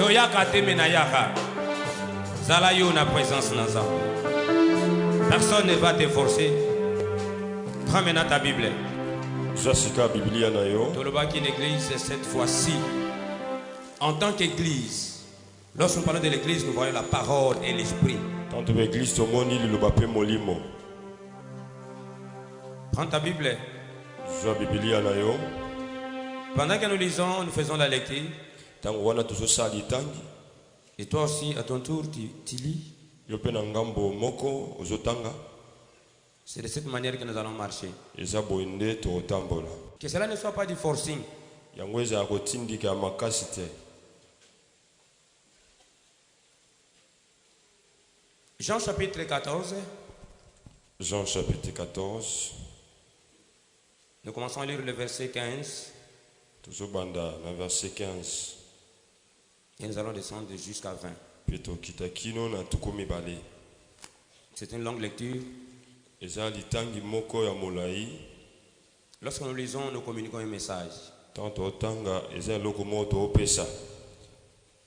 Toyaka temenayaka. Zala yo na présence naza. Personne ne va te forcer. Prends maintenant ta Bible. Tolobaki une église cette fois-ci. En tant qu'église, lorsque nous parlons de l'église, nous voyons la parole et l'esprit. Prends ta Bible. Pendant que nous lisons, nous faisons la lecture. Et toi aussi, à ton tour, tu lis. C'est de cette manière que nous allons marcher. Que cela ne soit pas du forcing. Jean chapitre 14. Jean chapitre 14. Nous commençons à lire le verset 15. Verset 15. Et nous allons descendre jusqu'à 20. C'est une longue lecture. Lorsque nous lisons, nous communiquons un message.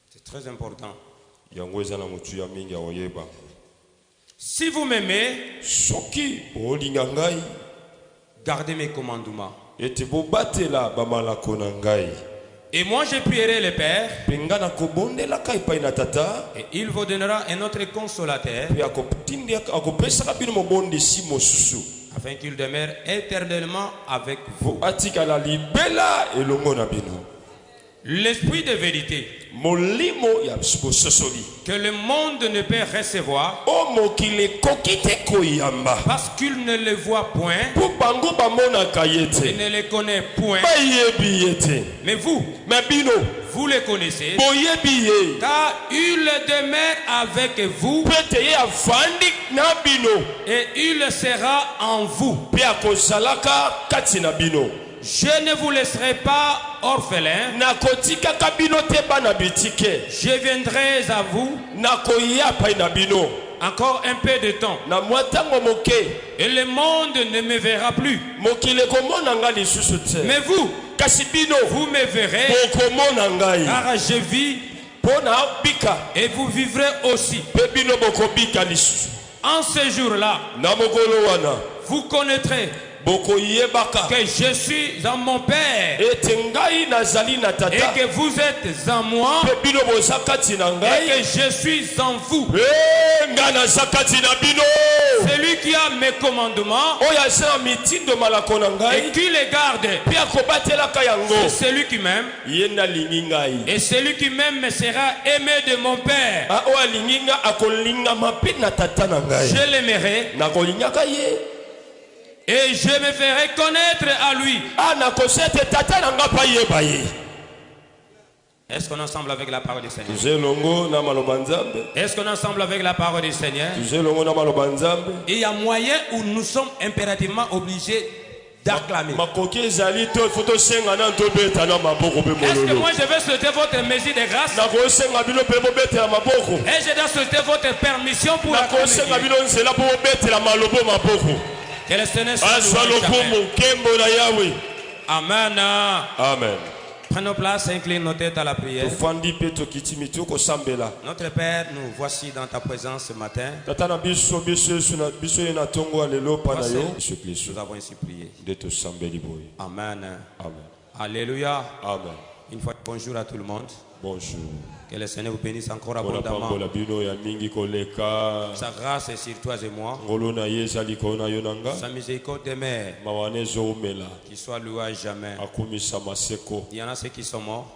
C'est très important. Si vous m'aimez, gardez mes commandements. Et moi je prierai le Père, et il vous donnera un autre consolateur, afin qu'il demeure éternellement avec vous. L'esprit de vérité que le monde ne peut recevoir parce qu'il ne le voit point et ne le connaît point. Mais vous le connaissez, car il demeure avec vous et il sera en vous. Je ne vous laisserai pas orphelin. Je viendrai à vous encore un peu de temps. Et le monde ne me verra plus. Mais vous me verrez, car je vis et vous vivrez aussi. En ce jour-là, vous connaîtrez que je suis en mon Père et que vous êtes en moi et que je suis en vous. Celui qui a mes commandements et qui les garde, c'est celui qui m'aime, et celui qui m'aime me sera aimé de mon Père. Je l'aimerai et je me ferai connaître à lui. Est-ce qu'on est ensemble avec la parole du Seigneur? Est-ce qu'on est ensemble avec la parole du Seigneur? Il y a moyen où nous sommes impérativement obligés d'acclamer. Est-ce que moi je vais souhaiter votre mesure de grâce? Et je dois souhaiter votre permission pour acclamer Dieu. Que le Seigneur soit loué. Amen. Amen. Prenons place, incline nos têtes à la prière. Notre Père, nous voici dans ta présence ce matin. Nous avons ainsi prié. Amen. Amen. Alléluia. Amen. Une fois, bonjour à tout le monde. Bonjour. Que le Seigneur vous bénisse encore abondamment. Sa grâce est sur toi et moi. Sa miséricorde demeure. Qu'il soit loué à jamais. Il y en a ceux qui sont morts.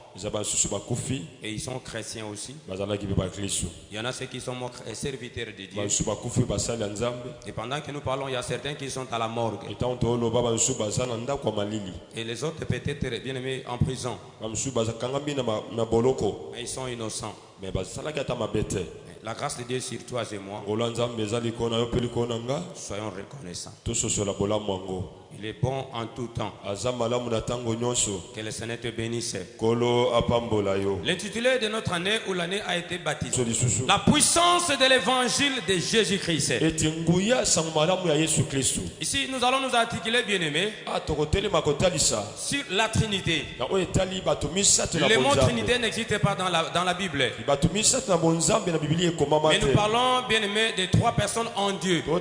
Et ils sont chrétiens aussi. Il y en a ceux qui sont morts et serviteurs de Dieu. Et pendant que nous parlons, il y a certains qui sont à la morgue. Et les autres peut-être bien aimés en prison. Mais ils sont innocents. La grâce de Dieu sur toi et moi. Soyons reconnaissants. Il est bon en tout temps. Que le Seigneur te bénisse. L'intitulé de notre année où l'année a été baptisée: la puissance de l'évangile de Jésus-Christ. Ici, nous allons nous articuler, bien-aimés, sur la Trinité. Le mot Trinité n'existe pas dans la Bible. Mais nous parlons, bien-aimés, de trois personnes en Dieu. Nous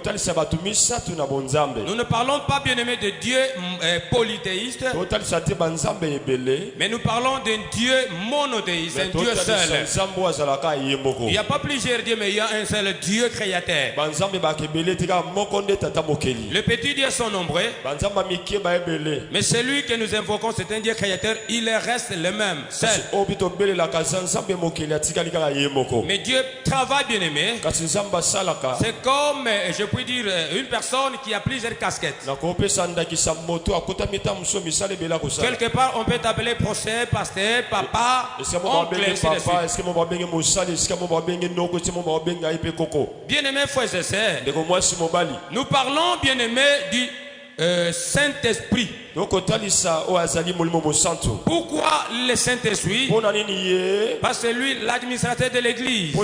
ne parlons pas, bien-aimés, de Dieu polythéiste, mais nous parlons d'un Dieu monothéiste, un Dieu seul. Il n'y a pas plusieurs dieux, mais il y a un seul Dieu créateur. Le petit Dieu sont nombreux, mais celui que nous invoquons, c'est un Dieu créateur. Il reste le même, seul. Mais Dieu travaille, bien aimé. C'est comme, je puis dire, une personne qui a plusieurs casquettes. Quelque part, on peut t'appeler procès, pasteur, papa, oncle, ainsi de suite. Bien-aimés frères et sœurs, nous parlons, bien-aimés, du Saint-Esprit. Pourquoi le Saint-Esprit? Parce que lui, l'administrateur de l'église.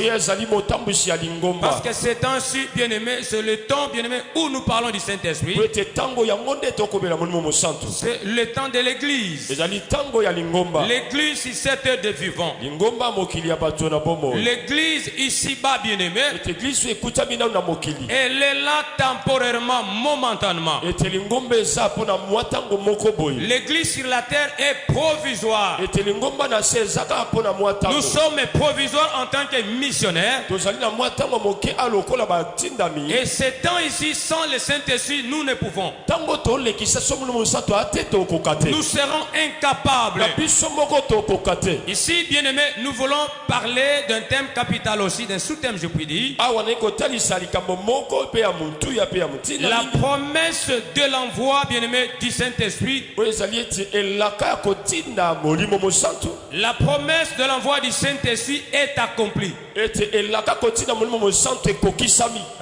Parce que c'est ainsi, bien-aimé, c'est le temps, bien-aimé, où nous parlons du Saint-Esprit. C'est le temps de l'église. L'église, c'est 7 heures de vivant. L'église ici-bas, bien-aimé, elle est là temporairement, momentanément. L'église sur la terre est provisoire. Nous sommes provisoires en tant que missionnaires. Et ces temps ici, sans le Saint-Esprit, nous ne pouvons. Nous serons incapables. Ici, bien-aimés, nous voulons parler d'un thème capital aussi, d'un sous-thème, je puis dire. La promesse de l'envoi, bien-aimé, du Saint-Esprit. La promesse de l'envoi du Saint-Esprit est accomplie.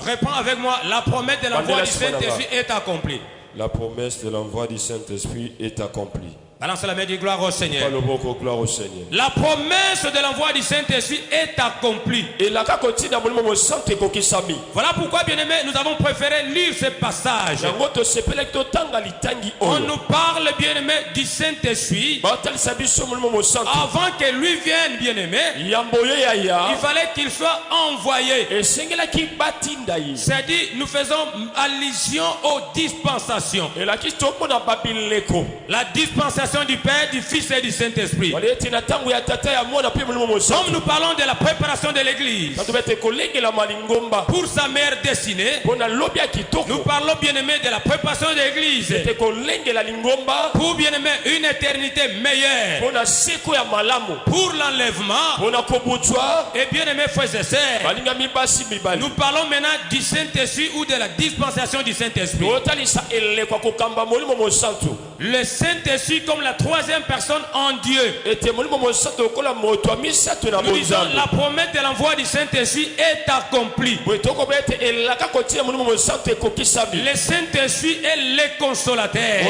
Réponds avec moi: la promesse de l'envoi du Saint-Esprit est accomplie. La promesse de l'envoi du Saint-Esprit est accomplie. Balance la main, dit gloire au Seigneur. La promesse de l'envoi du Saint-Esprit est accomplie. Voilà pourquoi, bien-aimés, nous avons préféré lire ce passage. On nous parle, bien-aimés, du Saint-Esprit. Avant que lui vienne, bien-aimé, il fallait qu'il soit envoyé. C'est-à-dire, nous faisons allusion aux dispensations. La dispensation du Père, du Fils et du Saint-Esprit. Comme nous parlons de la préparation de l'église pour sa mère destinée, nous parlons, bien-aimé, de la préparation de l'église pour, bien-aimé, une éternité meilleure, pour l'enlèvement. Et bien-aimé frères et sœurs, nous parlons maintenant du Saint-Esprit ou de la dispensation du Saint-Esprit. Le Saint-Esprit comme la troisième personne en Dieu. Nous disons la promesse de l'envoi du Saint-Esprit est accomplie. Le Saint-Esprit est le consolateur.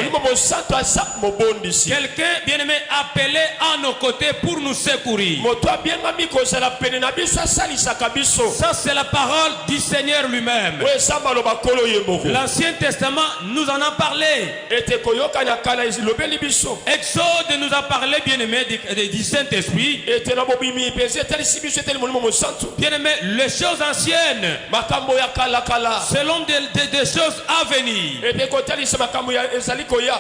Quelqu'un, bien-aimé, appelé à nos côtés pour nous secourir. Ça, c'est la parole du Seigneur lui-même. L'Ancien Testament nous en a parlé. Exode nous a parlé, bien-aimé, du Saint-Esprit. Bien-aimé, les choses anciennes selon des choses à venir.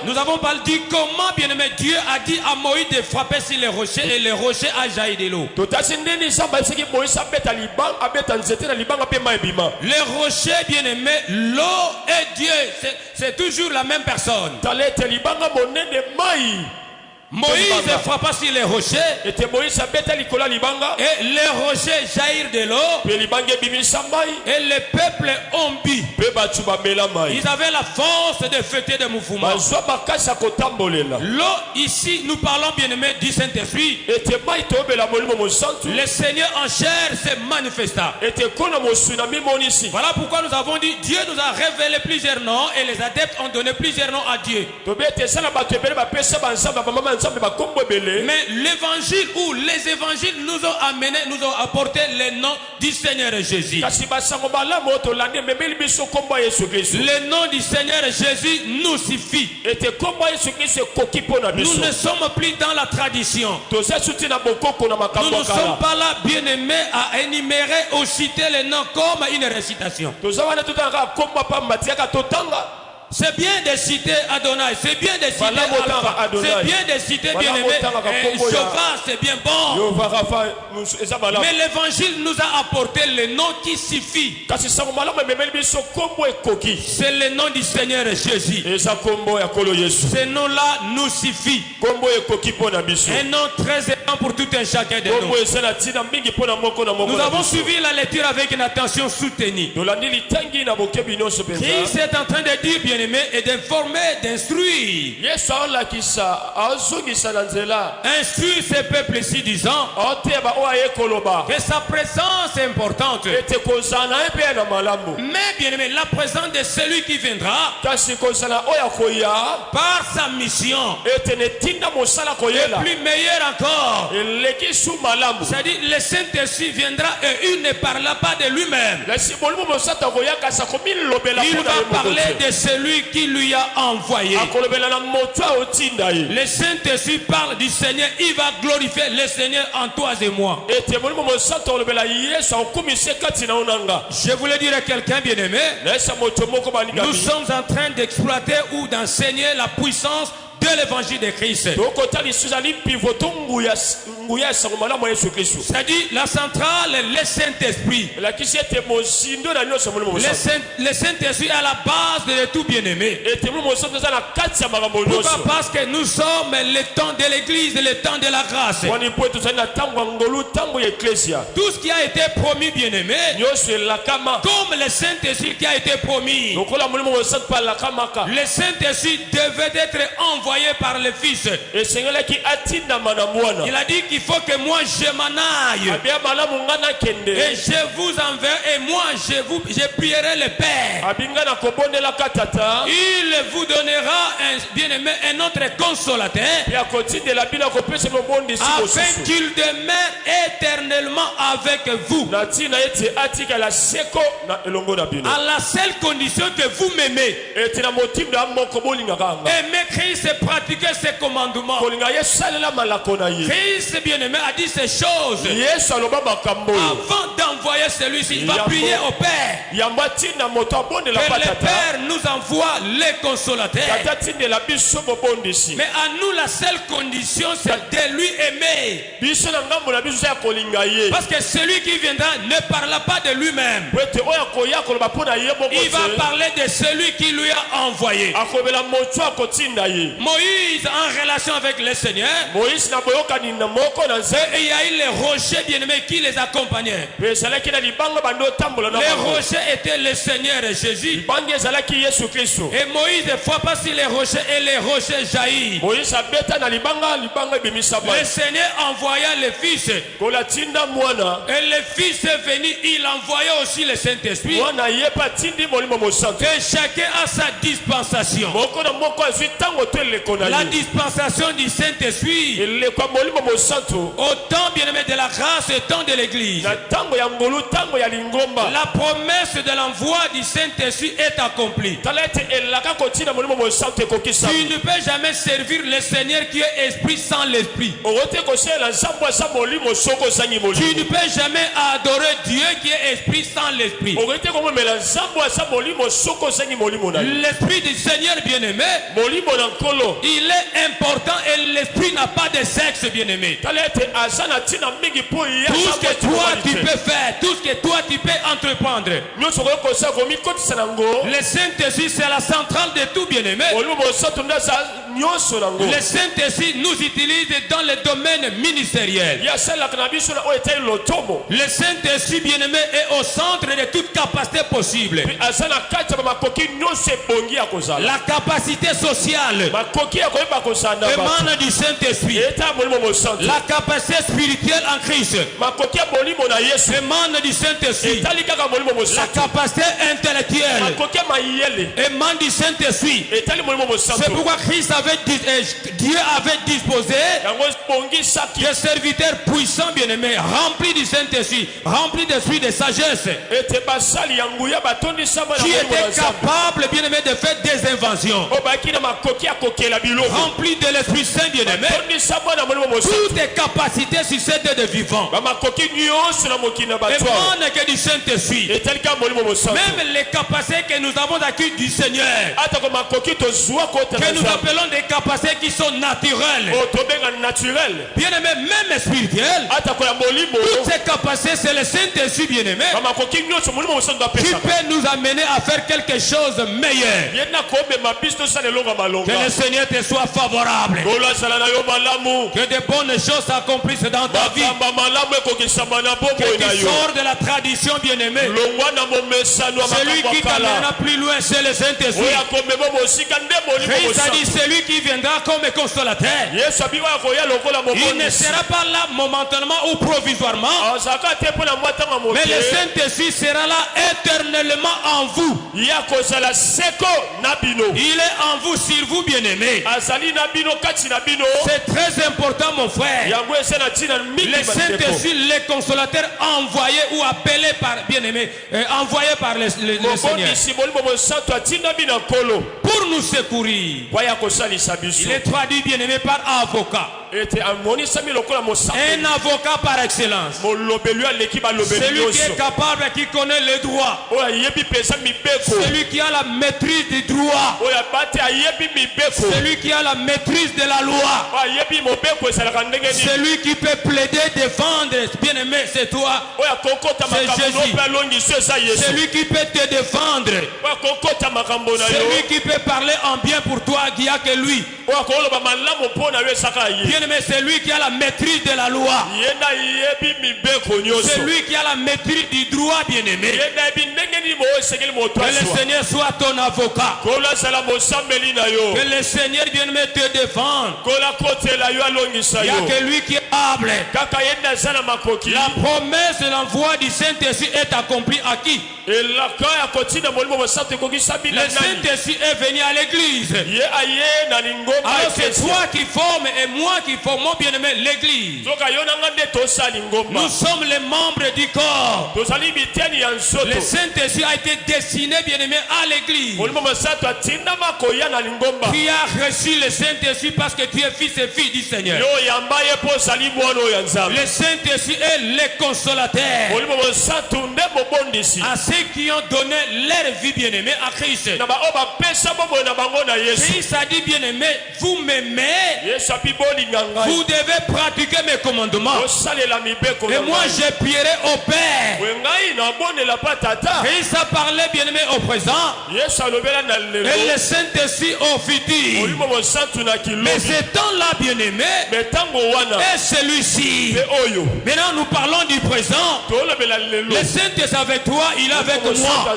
Nous avons parlé du comment, bien-aimé, Dieu a dit à Moïse de frapper sur les rochers et les rochers a jailli de l'eau. Les rochers, bien-aimé, l'eau et Dieu, c'est toujours la même personne. Moïse frappa sur les rochers. Et les rochers jaillirent de l'eau. Et le peuple ont bu. Ils avaient la force de fêter des mouvements. L'eau ici, nous parlons bien aimé du Saint-Esprit. Le Seigneur en chair s'est manifesta. Voilà pourquoi nous avons dit Dieu nous a révélé plusieurs noms et les adeptes ont donné plusieurs noms à Dieu. Mais l'évangile ou les évangiles nous ont amené, nous ont apporté le nom du Seigneur Jésus. Le nom du Seigneur Jésus nous suffit. Nous ne sommes plus dans la tradition. Nous ne sommes pas là, bien aimés, à énumérer ou citer les noms comme une récitation. C'est bien de citer Adonai, c'est bien de citer Alpha, c'est bien de citer bien-aimé, Jéhovah, c'est bien bon. Mais l'évangile nous a apporté le nom qui suffit. C'est le nom du Seigneur Jésus. Ce nom-là nous suffit. Un nom très énorme pour tout un chacun de nous. Nous avons suivi la lecture avec une attention soutenue. Christ est en train de dire, bien aimé, et d'informer, d'instruire. Instruire ces peuples ici disant que sa présence est importante. Mais bien aimé, la présence de celui qui viendra par sa mission est plus meilleure encore. C'est-à-dire le Saint-Esprit viendra et il ne parlera pas de lui-même. Il va parler de celui qui lui a envoyé. Le Saint-Esprit parle du Seigneur. Il va glorifier le Seigneur en toi et moi. Je voulais dire à quelqu'un bien aimé, nous sommes en train d'exploiter ou d'enseigner la puissance de l'évangile de Christ. C'est-à-dire la centrale, le Saint-Esprit. Le Saint-Esprit à la base de tout bien-aimé. Pourquoi? Parce que nous sommes le temps de l'église, le temps de la grâce. Tout ce qui a été promis, bien-aimé, comme le Saint-Esprit qui a été promis, le Saint-Esprit devait être envoyé par le Fils. Il a dit qu'il faut que moi je m'en aille et je vous enverrai et moi je prierai le Père. Il vous donnera un autre consolateur afin qu'il demeure éternellement avec vous, à la seule condition que vous m'aimez. Aimer Christ et pratiquer ses commandements. Christ bien-aimé a dit ces choses avant d'envoyer celui-ci. Il va prier au Père que le Père nous envoie les consolateurs. Mais à nous la seule condition c'est de lui aimer. Parce que celui qui viendra ne parlera pas de lui-même. Il va parler de celui qui lui a envoyé. Moïse en relation avec le Seigneur, et il y a eu les rochers bien-aimés qui les accompagnaient. Les rochers étaient le Seigneur Jésus. Et Moïse frappa sur les rochers et les rochers jaillirent. Le Seigneur envoya le Fils. Et le Fils est venu, il envoya aussi le Saint-Esprit. Et chacun a sa dispensation. La dispensation du Saint-Esprit au temps bien-aimé de la grâce et au temps de l'église. La promesse de l'envoi du Saint-Esprit est accomplie. Tu ne peux jamais servir le Seigneur qui est esprit sans l'esprit. Tu ne peux jamais adorer Dieu qui est esprit sans l'esprit. L'esprit du Seigneur bien-aimé, il est important et l'esprit n'a pas de sexe bien-aimé. Tout ce que toi tu peux faire, tout ce que toi tu peux entreprendre, le Saint-Esprit c'est la centrale de tout bien-aimé. Le Saint-Esprit nous utilise dans le domaine ministériel. Le Saint-Esprit bien-aimé est au centre de toute capacité possible. La capacité sociale émane du Saint-Esprit. La capacité spirituelle en Christ émane du Saint-Esprit. La capacité intellectuelle émane du Saint-Esprit. C'est pourquoi Dieu avait disposé des serviteurs puissants bien-aimés, remplis du Saint-Esprit, remplis d'esprit de sagesse, qui étaient capables bien-aimés de faire des inventions, remplis de l'Esprit Saint bien-aimé. Toutes les capacités suscitent de vivants émanent que du Saint-Esprit. Même les capacités que nous avons acquises du Seigneur, que nous appelons des capacités qui sont naturelles, bien-aimé, même spirituelles, toutes ces capacités, c'est le Saint-Esprit bien-aimé qui peut nous amener à faire quelque chose de meilleur. Que le Seigneur te soit favorable, que de bonnes choses s'accomplissent dans ta vie, que tu sors de la tradition bien-aimé. Celui qui t'amènera plus loin, c'est le Saint-Esprit. Christ a dit, celui qui viendra comme consolateur, il ne sera pas là momentanément ou provisoirement, mais le Saint-Esprit sera là éternellement en vous. Il est en vous, sur vous, bien-aimés. C'est très important, mon frère. Le Saint-Esprit, les consolateurs envoyés ou appelés par bien-aimés, envoyés par le Seigneur pour nous secourir. Il est traduit, bien-aimé, par avocat. Un avocat par excellence. Celui qui est capable, qui connaît le droit. Celui qui a la maîtrise du droit. Celui qui a la maîtrise de la loi. Celui qui peut plaider, défendre. Bien-aimé, c'est toi. C'est Jésus. Celui qui peut te défendre. Celui qui peut parler en bien pour toi, il n'y a que lui. Bien-aimé, c'est lui qui a la maîtrise de la loi. C'est lui qui a la maîtrise du droit, bien-aimé. Que le Seigneur soit ton avocat. Que le Seigneur, bien-aimé, te défende. Il n'y a que lui qui est humble. La promesse de l'envoi du Saint-Esprit est accomplie à qui? Le Saint-Esprit est venu à l'église. Alors c'est toi qui formes et moi qui formons, bien-aimé, l'église. Nous sommes les membres du corps. Le Saint-Esprit a été destiné, bien-aimé, à l'église. Tu as reçu le Saint-Esprit parce que tu es fils et fille du Seigneur. Le Saint-Esprit est le consolateur à ceux qui ont donné leur vie, bien-aimé, à Christ. Christ a dit, bien-aimé, vous m'aimez, vous devez pratiquer mes commandements. Et moi je prierai au Père. Christ a parlé, bien-aimé, au présent, et le Saint-Esprit au futur. Mais ce temps-là, bien-aimé, est celui-ci. Maintenant nous parlons du présent. Le Saint-Esprit avec toi, il est avec moi.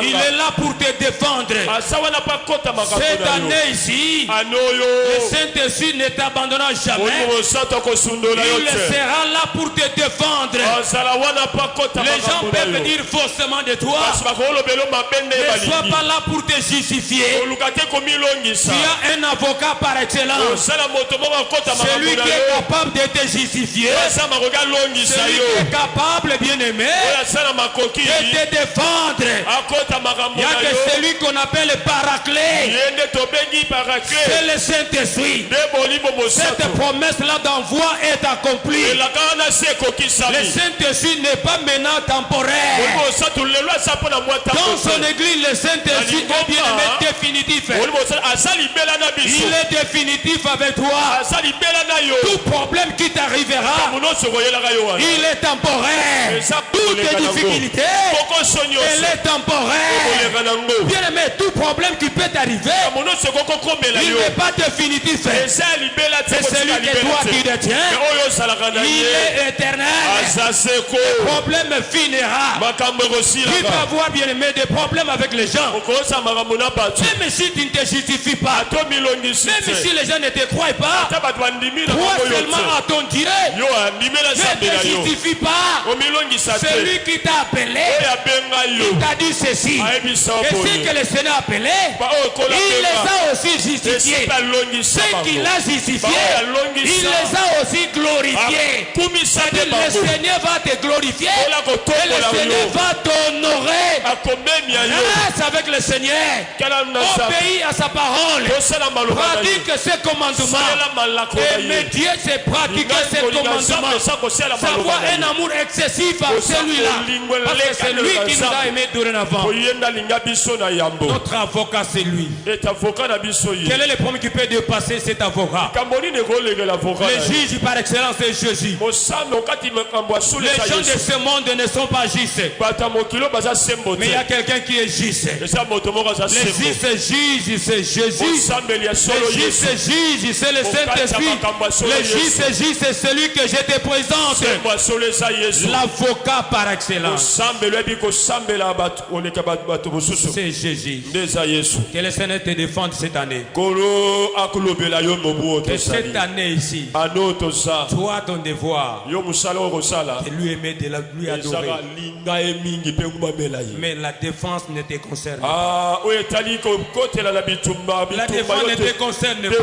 Il est là pour te défendre. Cette année ici, le Saint-Esprit ne t'abandonnera jamais. Il sera là pour te défendre. Les gens peuvent dire faussement de toi. Ne sois pas là pour te justifier. Tu as un avocat par excellence. Celui qui est capable de te justifier. Celui qui est capable, bien-aimé, de te défendre. Il n'y a que celui qu'on appelle le paraclet. C'est le Saint-Esprit. Cette promesse-là d'envoi est accomplie. Le Saint-Esprit n'est pas maintenant temporaire. Dans son église, le Saint-Esprit est bien aimé définitif. Il est définitif avec toi. Tout problème qui t'arrivera, il est temporaire. Toutes les difficultés, elle est temporaire. Bien aimé, tout problème qui peut t'arriver, il n'est pas définitif. C'est celui que toi tu détiens. Il est éternel. Le problème finira. Tu peux avoir bien aimé des problèmes avec les gens. Même si tu ne te justifies pas. Même si les gens ne te croient pas. Crois seulement à ton Dieu. Ne te justifie pas. Celui qui t'a appelé, il t'a dit ceci. Et ceux que le Seigneur a appelé, il les a aussi justifiés. Ceux qu'il a justifiés, il les a aussi glorifiés. Le Seigneur va te glorifier et le Seigneur va t'honorer. Reste avec le Seigneur. Obéis à sa parole. Pratique ses commandements. Et Dieu c'est pratiquer ses commandements. Savoir un amour excessif à celui-là. Parce que c'est lui qui nous a aimés dorénavant. Notre avocat c'est lui. Quel est le premier qui peut dépasser cet avocat? Le juge par excellence c'est Jésus. Les gens de ce monde ne sont pas justes. Mais il y a quelqu'un qui est juste. Le juste juge c'est Jésus. Le juste juge c'est le Saint-Esprit. Le juste juge c'est celui que je te présente. L'avocat par excellence. C'est Jésus. Que le Seigneur te défende cette année. Que cette année ici, toi ton devoir, de lui aimer, de lui adorer. Mais la défense ne te concerne pas. La défense ne te concerne pas.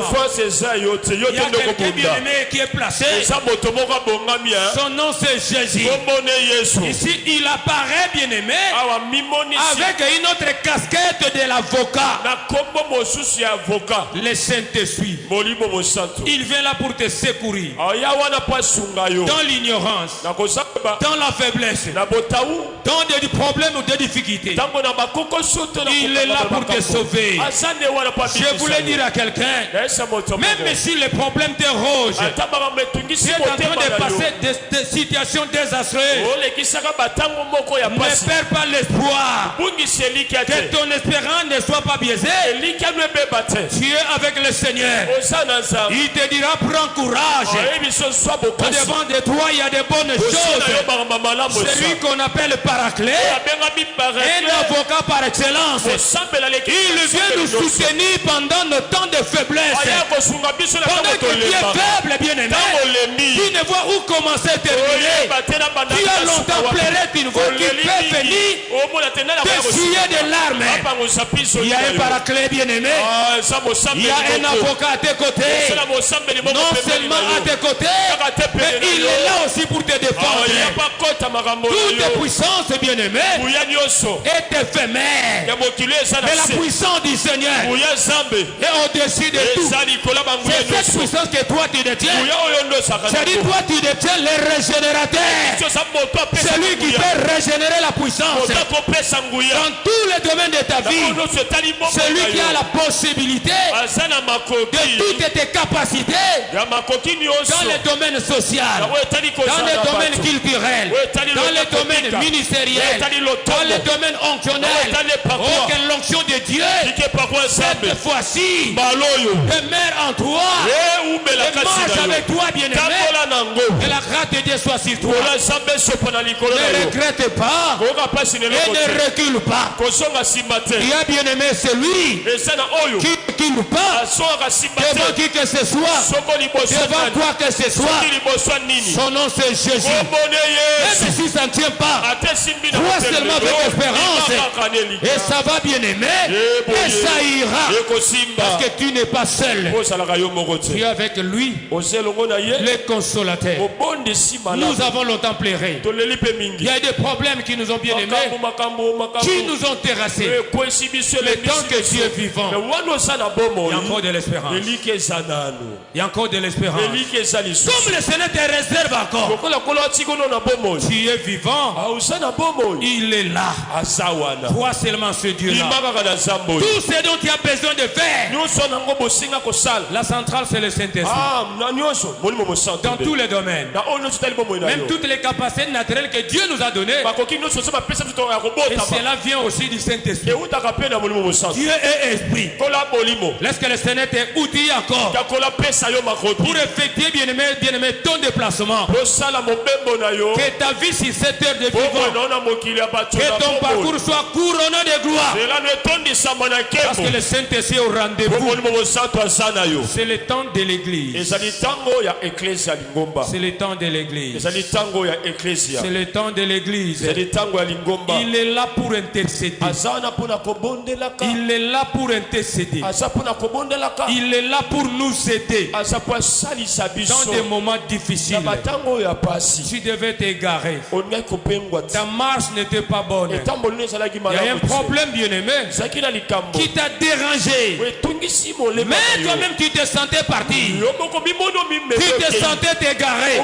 Il y a quelqu'un bien-aimé qui est placé. Son nom c'est Jésus. Ici il apparaît bien-aimé avec une autre casquette de l'avocat. Le Saint-Esprit. Il vient là pour te secourir. Dans l'ignorance, dans la faiblesse, dans des problèmes ou des difficultés. Il est là pour te sauver. Je voulais dire à quelqu'un, même si les problèmes te rogent, tu es en train de passer des situations désastreuses, ne perds pas l'espoir. Que ton espérance ne soit pas biaisée. Tu es avec le Seigneur. Il te dira prends courage. Devant de toi il y a de bonnes choses. Celui qu'on appelle Paraclet, un avocat par excellence. Il vient nous soutenir pendant nos temps de faiblesse. Pendant que tu es faible, bien-aimé, tu ne vois où commencer à terminer. Tu as longtemps pleuré, tu ne vois qui peut venir t'essuyer des larmes. Il y a un Paraclet bien-aimé. Il y a un avocat à tes côtés. Non seulement à tes côtés, mais il est là aussi pour te défendre. Toute puissance, bien-aimé, est éphémère. Mais la puissance du Seigneur est au-dessus de tout. C'est cette puissance que toi tu détiens. C'est-à-dire toi tu détiens le régénérateur. Celui qui peut régénérer la puissance dans tous les domaines de ta vie. Celui qui a la possibilité de toutes tes capacités dans les domaines sociaux, dans les domaines culturels, dans les domaines ministériels, dans les domaines onctionnels. Oh, que l'onction de Dieu cette fois-ci demeure en toi et marche avec toi, bien-aimé. Que la grâce de Dieu soit sur toi. Ne regrette pas et ne recule pas. Il y a bien-aimé celui qui ne recule pas devant qui que ce soit, devant quoi que ce soit. Son nom c'est Jésus. Même si ça ne tient pas, crois seulement avec espérance et ça va, bien-aimé, et ça ira, parce que tu n'es pas seul. Tu es avec lui, le consolateur. Nous avons longtemps pleuré. Il y a des problèmes qui nous ont bien aimés, qui nous ont terrassés. Mais tant que tu es vivant, il y a encore de l'espérance. Il y a encore de l'espérance. Comme le Seigneur te réserve encore, tu es vivant. Il est là. Vois seulement ce Dieu-là. Tout ce dont tu as besoin de faire. La centrale, c'est le Saint-Esprit. Dans tous les domaines. Même toutes les capacités naturelles que Dieu nous a données. Et cela vient aussi du Saint-Esprit. Dieu est esprit. Laisse que le Seigneur t'outille encore pour effectuer, bien-aimé, ton déplacement. Que ta vie sur cette terre de vivant, que ton parcours soit couronné de gloire. Parce que le Saint-Esprit est au rendez-vous. C'est le temps de l'église. C'est le temps de l'église. C'est le temps de l'église. Il est là pour intercéder. Il est là pour intercéder. Il est là pour nous aider dans des moments difficiles. Tu devais t'égarer. Ta marche n'était pas bonne. Il y a un problème, bien-aimé, qui t'a dérangé. Mais toi-même tu te sentais partir. Tu te sentais t'égarer.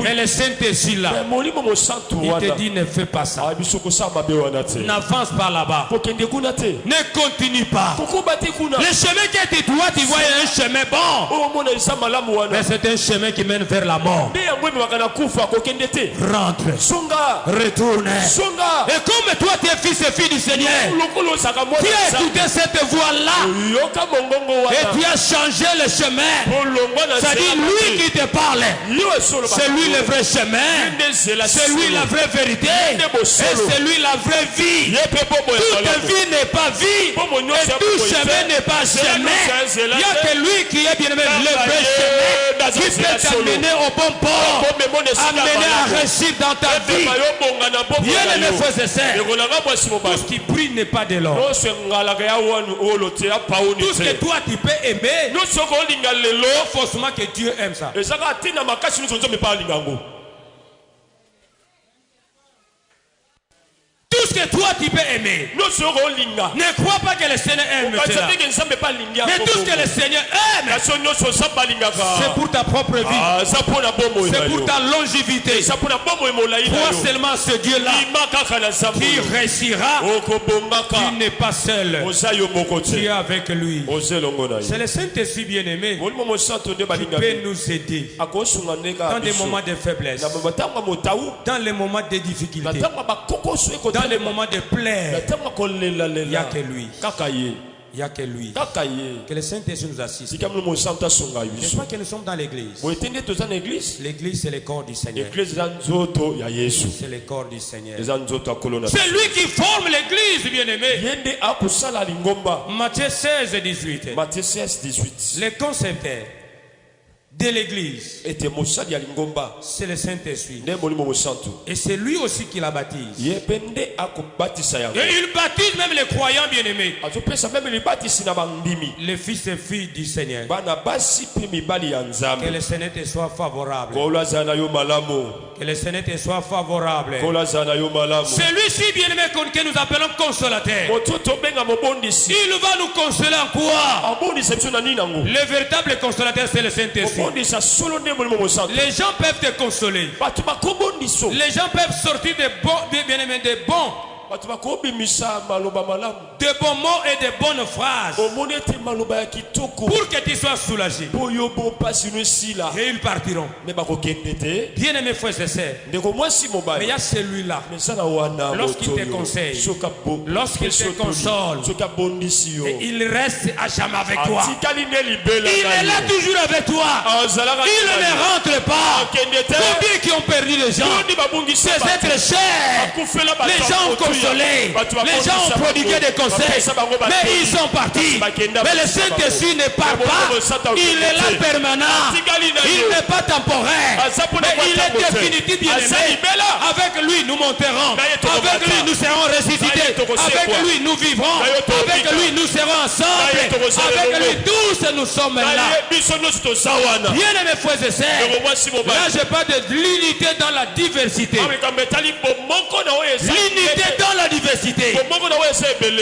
Mais le Saint-Esprit là, il te dit ne fais pas ça. N'avance pas là-bas. Ne continue pas. Le chemin que tu dois, tu vois un chemin bon. Mais c'est un chemin qui mène vers la mort. Rentre. Retourne. Et comme toi tu es fils et fille du Seigneur, tu as écouté cette voix-là et tu as changé le chemin. C'est-à-dire lui qui te parle. C'est lui le vrai chemin. C'est lui la vraie vérité. Et c'est lui la vraie vie. Toute vie n'est pas vie. Et tout chemin n'est pas chemin. Il n'y a que lui qui est bien aimé, le vrai chemin, qui peut t'amener au bon port, amener à réussir dans ta vie. Bien aimé frères et sœurs, tout ce qui brille n'est pas de l'or. Tout ce que toi tu peux aimer, c'est forcément que Dieu aime ça. Tout ce que toi tu peux aimer, ne crois pas que le Seigneur aime cela. Mais tout ce que le Seigneur aime, c'est pour ta propre vie, c'est pour ta longévité. Crois seulement ce Dieu-là qui réussira, qui n'est pas seul, qui est avec lui. C'est le Saint-Esprit bien-aimé qui peut nous aider dans des moments de faiblesse, dans les moments de difficulté, dans les moments de plaire. Il n'y a que lui. Il n'y a que lui. Que le Saint-Esprit nous assiste. N'est-ce pas que nous sommes dans l'église? L'église, c'est le corps du Seigneur. C'est le corps du Seigneur. C'est lui qui forme l'église, bien-aimé. Matthieu 16 et 18. Le concepteur de l'église, c'est le Saint-Esprit. Et c'est lui aussi qui la baptise. Et il baptise même les croyants bien-aimés, les fils et filles du Seigneur. Que le Seigneur te soit favorable. Que le Seigneur te soit favorable. Celui-ci bien-aimé que nous appelons consolateur, il va nous consoler en quoi? Le véritable consolateur, c'est le Saint-Esprit. Les gens peuvent te consoler. Les gens peuvent sortir de bons mots et de bonnes phrases pour que tu sois soulagé. Et ils partiront. Bien aimés frères et sœurs, mais il y a celui-là, lorsqu'il te conseille, lorsqu'il te console, et il reste à jamais avec toi. Il est là toujours avec toi. Il ne rentre pas. Combien qui ont perdu les gens, ces êtres chers, les gens ont consolé, les gens ont prodigué des conseils, mais ils sont partis. Mais le Saint-Esprit ne part pas. Il est là permanent. Il n'est pas temporaire, mais il est définitif, bien aimé. Avec lui nous monterons, avec lui nous serons ressuscités, avec lui nous vivrons, avec lui nous serons ensemble, avec lui tous nous sommes là. Bien aimés frères et sœurs, là je parle de l'unité dans la diversité. L'unité dans la diversité. diversité.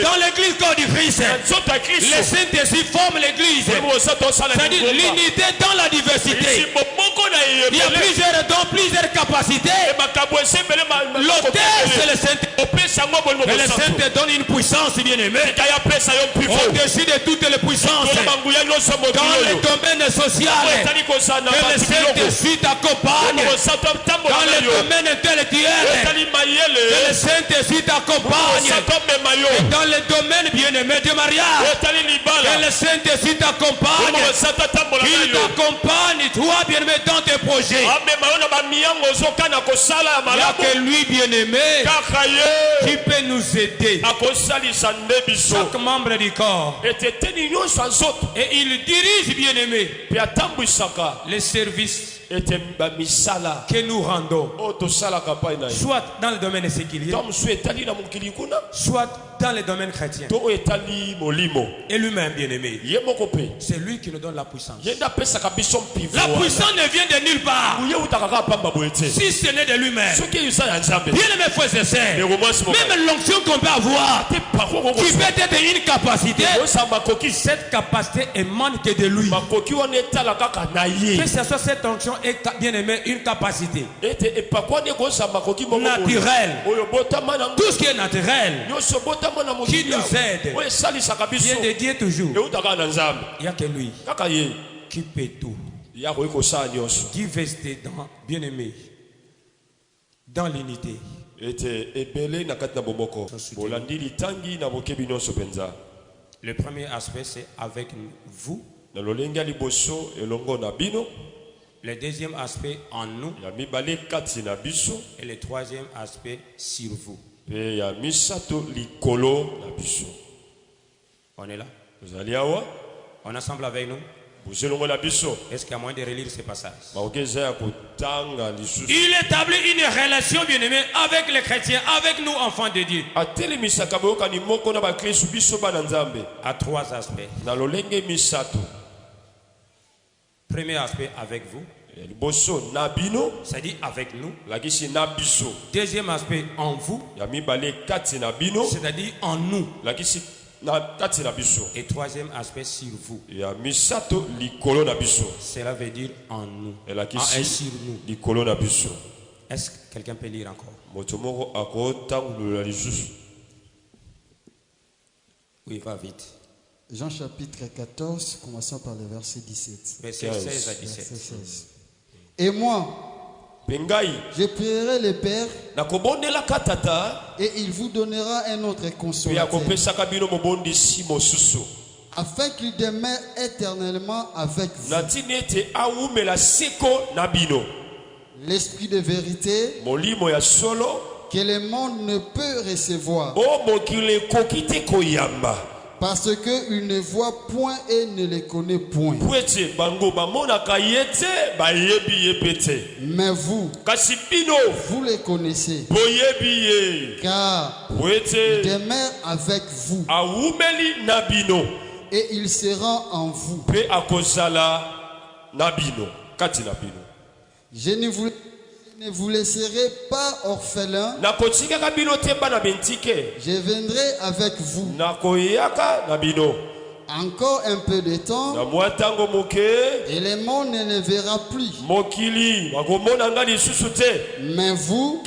Dans l'église corps du Christ, le Saint-Esprit forme l'église. C'est-à-dire l'unité dans la diversité. Il y a plusieurs dons, plusieurs capacités. L'auteur, c'est le Saint-Esprit. Mais le Saint-Esprit donne une puissance, bien aimé, au-dessus de toutes les puissances. Dans le domaine social, que le Saint-Esprit t'accompagne. Dans le domaine intellectuel, que le Saint-Esprit t'accompagne. Et dans le domaine bien-aimé de mariage, que le Saint-Esprit t'accompagne. Il t'accompagne, toi bien-aimé, dans tes projets. Il n'y a que lui bien-aimé qui peut nous aider. Chaque membre du corps. Et il dirige bien-aimé les services que nous rendons, soit dans le domaine séculier, soit dans le domaine chrétien. Et lui-même, bien-aimé, c'est lui qui nous donne la puissance. La puissance ne vient de nulle part, si ce n'est de lui-même. Bien-aimé frères et sœurs, même l'onction qu'on peut avoir, qui peut être une capacité, cette capacité émane que de lui. Que ce soit cette onction est bien aimé une capacité naturelle. Tout ce qui est naturel, qui nous aide, vient de Dieu toujours. Il n'y a que lui qui peut tout. Diversité dans bien aimé, dans l'unité. Le premier aspect, c'est avec vous. Le deuxième aspect, en nous. Et le troisième aspect, sur vous. On est là? On est ensemble avec nous? Est-ce qu'il y a moyen de relire ce passage? Il établit une relation bien-aimée avec les chrétiens, avec nous enfants de Dieu. À trois aspects. Premier aspect, avec vous. C'est-à-dire avec nous. Deuxième aspect, en vous. C'est-à-dire en nous. Et troisième aspect, sur vous. Cela veut dire en nous. Et sur nous. Est-ce que quelqu'un peut lire encore? Oui, va vite. Jean chapitre 14, commençons par le verset 17. Verset 16 à 17. Verset 16. Et moi, je prierai le Père et il vous donnera un autre consolateur afin qu'il demeure éternellement avec vous. L'esprit de vérité que le monde ne peut recevoir parce qu'il ne voit point et ne les connaît point. Mais vous, vous les connaissez, car il demeure avec vous et il sera en vous. Je ne vous laisserai pas orphelin. Je viendrai avec vous. Encore un peu de temps et le monde ne le verra plus. Mais vous,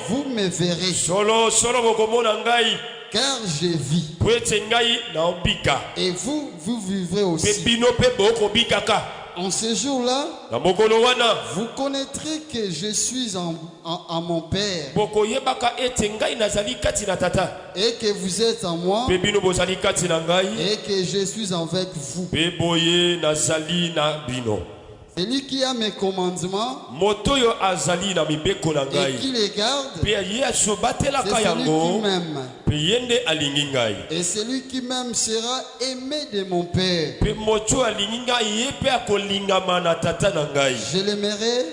vous me verrez. Car je vis. Et vous, vous vivrez aussi. En ce jour-là, vous connaîtrez que je suis en mon Père et que vous êtes en moi et que je suis avec vous. Celui qui a mes commandements et qui les garde, c'est celui qui m'aime. Et celui qui m'aime sera aimé de mon Père. Je l'aimerai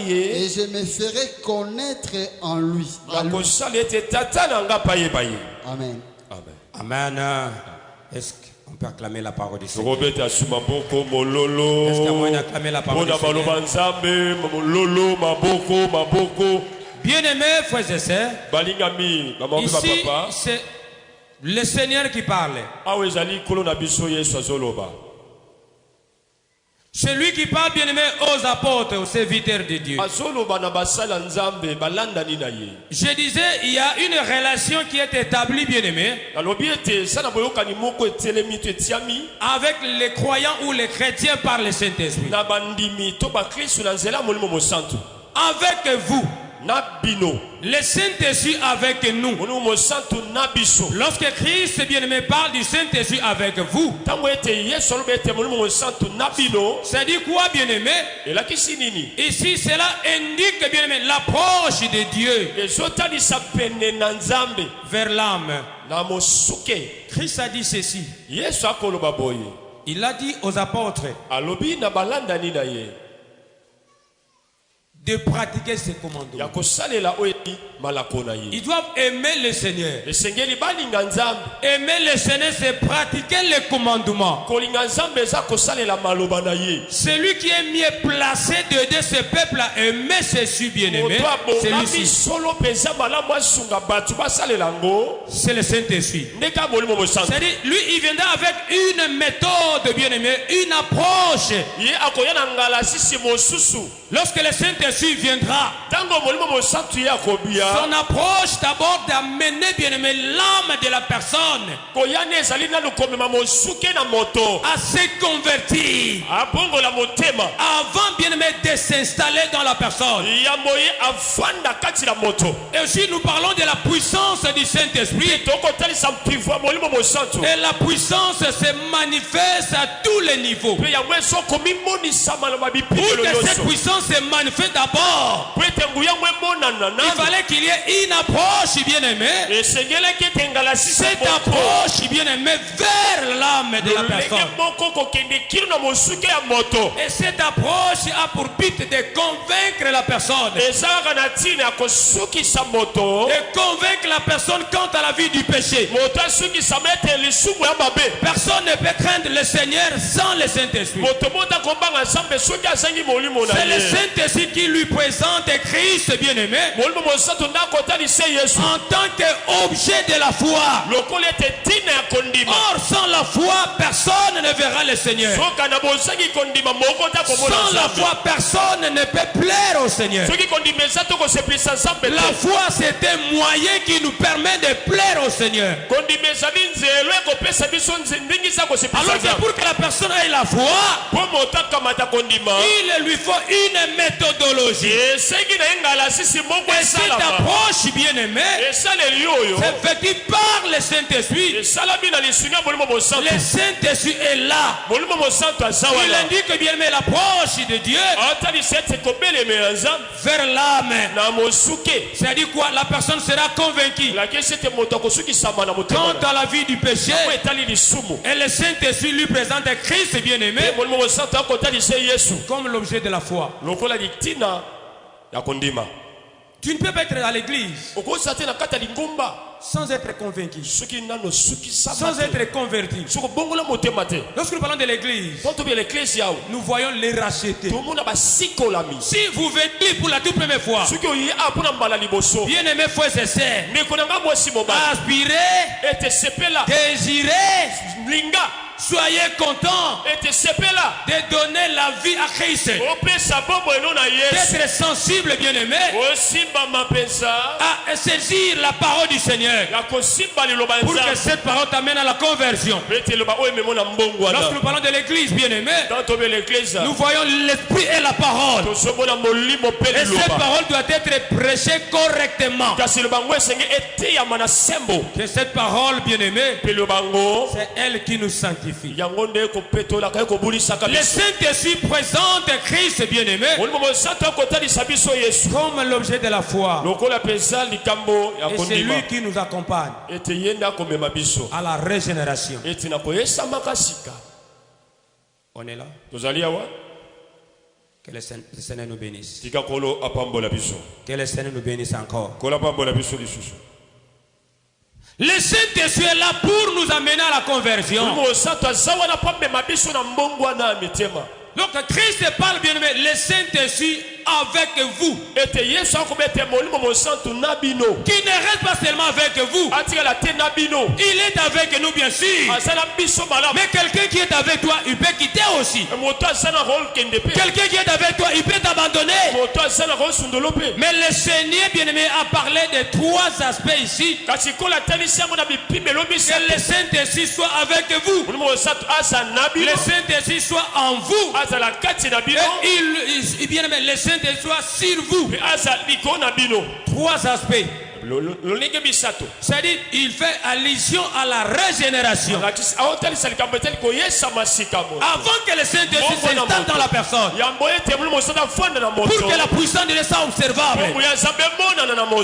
et je me ferai connaître en lui. Amen. Amen. Est-ce qu'on peut acclamer la parole du Seigneur? Est-ce qu'il y a moyen d'acclamer la parole du Seigneur? Bien-aimés frères et sœurs, ici c'est le Seigneur qui parle. C'est lui qui parle, bien-aimé, aux apôtres, aux serviteurs de Dieu. Je disais, il y a une relation qui est établie, bien-aimé, avec les croyants ou les chrétiens par le Saint-Esprit. Avec vous. Le Saint-Esprit avec nous. Lorsque Christ bien-aimé parle du Saint-Esprit avec vous, ça dit quoi, bien-aimé? Ici cela indique, bien-aimé, l'approche de Dieu vers l'âme. Christ a dit ceci. Il a dit aux apôtres de pratiquer ses commandements. Ils doivent aimer le Seigneur. Aimer le Seigneur, c'est pratiquer les commandements. Celui qui est mieux placé d'aider ce peuple à aimer ses bien-aimés, celui-ci, c'est le Saint-Esprit. C'est-à-dire, lui, il viendra avec une méthode, bien-aimé, une approche. Lorsque le Saint-Esprit viendra, son approche d'abord d'amener, bien-aimé, l'âme de la personne à se convertir avant, bien-aimé, de s'installer dans la personne. Et aussi nous parlons de la puissance du Saint-Esprit. Et la puissance se manifeste à tous les niveaux. Pour que cette puissance se manifeste d'abord, il fallait qu'il y ait une approche, bien-aimée. Cette approche, bien-aimée, vers l'âme de la personne. Et cette approche a pour but de convaincre la personne. De convaincre la personne quant à la vie du péché. Personne ne peut craindre le Seigneur sans le Saint-Esprit. C'est le Saint-Esprit qui lui présente Christ, bien-aimé, en tant qu'objet de la foi. Or, sans la foi, personne ne verra le Seigneur. Sans la foi, personne ne peut plaire au Seigneur. La foi, c'est un moyen qui nous permet de plaire au Seigneur. Alors que pour que la personne ait la foi, il lui faut une méthodologie. Et cette approche, bien-aimée, c'est fait par le Saint-Esprit. Le Saint-Esprit est là. Il indique, bien-aimé, l'approche de Dieu vers l'âme. C'est-à-dire quoi? La personne sera convaincue quant à la vie du péché. Et le Saint-Esprit lui présente Christ, bien-aimé, comme l'objet de la foi. Tu ne peux pas être à l'église sans être convaincu, sans être converti. Lorsque nous parlons de l'église, nous voyons les racheter. Si vous venez pour la toute première fois, bien aimés frères et sœurs, aspirez, désirez, soyez contents de donner la vie à Christ, d'être sensible, bien-aimé, à saisir la parole du Seigneur, pour que cette parole t'amène à la conversion. Lorsque nous parlons de l'église, bien-aimé, nous voyons l'esprit et la parole, et cette parole doit être prêchée correctement. Que cette parole, bien-aimé, c'est elle qui nous sanctifie. Le Saint-Esprit présente Christ, bien-aimé, comme l'objet de la foi. Et c'est lui qui nous accompagne à la régénération. On est là? Que le Seigneur nous bénisse. Que le Seigneur nous bénisse encore. Le Saint-Esprit est là pour nous amener à la conversion. Donc Christ parle, bien aimé, le Saint-Esprit avec vous. Qui ne reste pas seulement avec vous. Il est avec nous bien sûr. Mais quelqu'un qui est avec toi, il peut quitter aussi. Quelqu'un qui est avec toi, il peut t'abandonner. Mais le Seigneur bien-aimé a parlé de trois aspects ici. Que le Saint-Esprit soit avec vous. Le Saint-Esprit soit en vous. Et bien-aimé, le Saint-Esprit soit sur vous. Trois aspects. C'est-à-dire, il fait allusion à la régénération. Avant que le Saint-Esprit s'installe dans la personne, pour que la puissance de Dieu soit observable,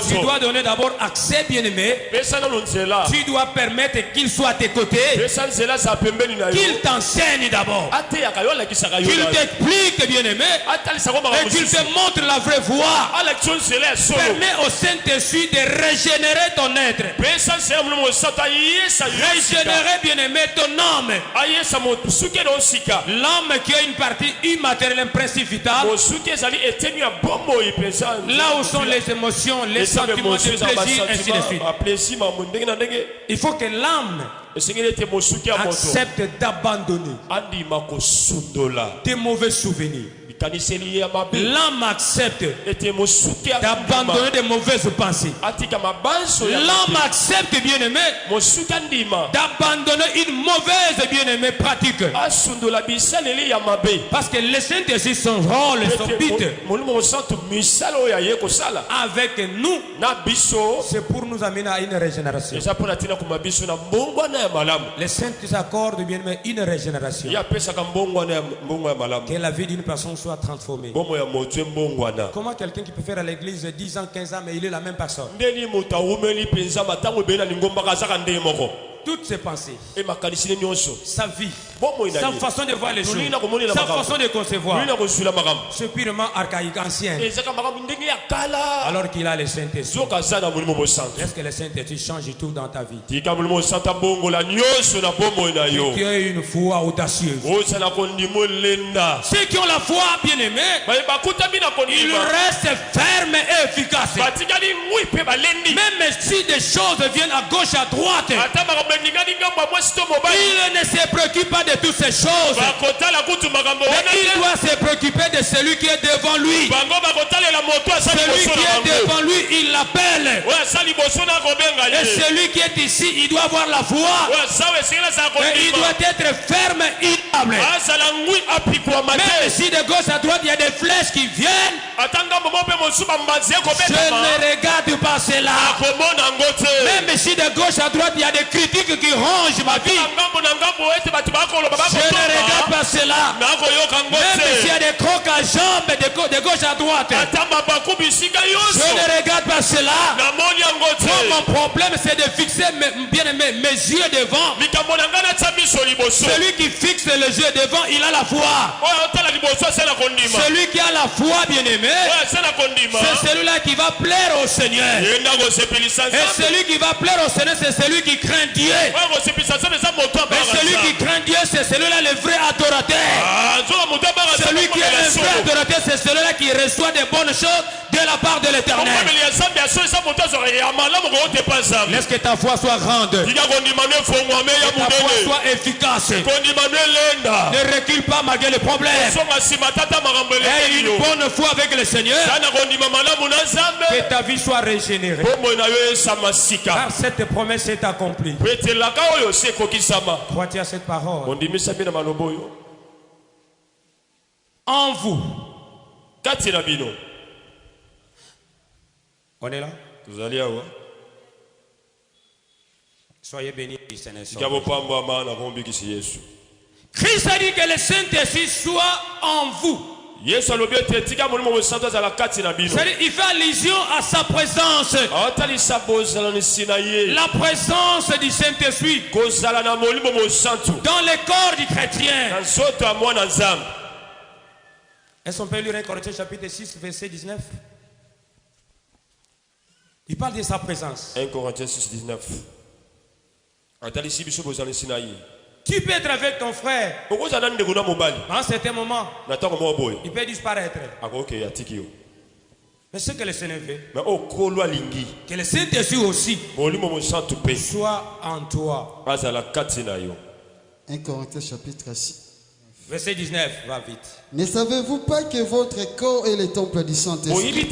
tu dois donner d'abord accès, bien-aimé. Tu dois permettre qu'il soit à tes côtés, qu'il t'enseigne d'abord, qu'il t'explique, bien-aimé, et qu'il te montre la vraie voie. Permets au Saint-Esprit de régénérer ton être. Régénérer, bien-aimé, ton âme. L'âme qui a une partie immatérielle, un principe vital. Là où sont les émotions, les sentiments de plaisir, ainsi de suite. Il faut que l'âme accepte d'abandonner des mauvais souvenirs. L'âme accepte d'abandonner des mauvaises pensées. L'âme accepte, bien-aimé, d'abandonner une mauvaise, bien-aimé, pratique. Parce que le Saint-Esprit, son rôle, son but avec nous, c'est pour nous amener à une régénération. Le Saint-Esprit accorde, bien-aimé, une régénération. Que la vie d'une personne soit transformée. Comment quelqu'un qui peut faire à l'église 10 ans, 15 ans, mais il est la même personne? Toutes ses pensées, sa vie, sa façon de voir les choses, sa façon de concevoir, c'est purement archaïque, ancien. Alors qu'il a le Saint-Esprit. Est-ce que le Saint-Esprit change tout dans ta vie? Tu as une foi audacieuse. Ceux qui ont la foi, bien aimée, ils restent fermes et efficaces. Même si des choses viennent à gauche, à droite, il ne se préoccupe pas de toutes ces choses. Mais il doit se préoccuper de celui qui est devant lui. Celui qui est devant lui, il l'appelle. Et celui qui est ici, il doit avoir la foi. Et il doit être ferme et immuable. Même si de gauche à droite, il y a des flèches qui viennent, je ne regarde pas cela. Même si de gauche à droite, il y a des critiques qui rongent ma vie, je ne regarde pas cela. Même s'il y a des crocs à jambes de gauche à droite, je ne regarde pas cela. Mon problème, c'est de fixer mes yeux devant. Celui qui fixe les yeux devant, il a la foi. Celui qui a la foi, bien-aimé, c'est celui-là qui va plaire au Seigneur. Et celui qui va plaire au Seigneur, c'est celui qui craint Dieu. Et celui qui craint Dieu, c'est celui-là le vrai adorateur. Celui qui est le vrai adorateur, c'est celui-là qui reçoit des bonnes choses de la part de l'Éternel. Laisse que ta foi soit grande, que ta foi soit efficace. Ne recule pas malgré les problèmes. Aie une bonne foi avec le Seigneur, que ta vie soit régénérée, car cette promesse est accomplie. Crois-tu à cette parole? En vous. On est là? Soyez bénis, Seigneur. Christ a dit que le Saint-Esprit soit en vous. C'est-à-dire, il fait allusion à sa présence. La présence du Saint-Esprit dans le corps du chrétien. Est-ce qu'on peut lire 1 Corinthiens chapitre 6 verset 19? Il parle de sa présence. 1 Corinthiens 6, 19. Tu peux être avec ton frère. À un certain moment, il peut disparaître. Mais ce que le Seigneur veut, que le Saint-Esprit aussi soit en toi. 1 Corinthiens chapitre 6. Verset 19, va vite. Ne savez-vous pas que votre corps est le temple du Saint-Esprit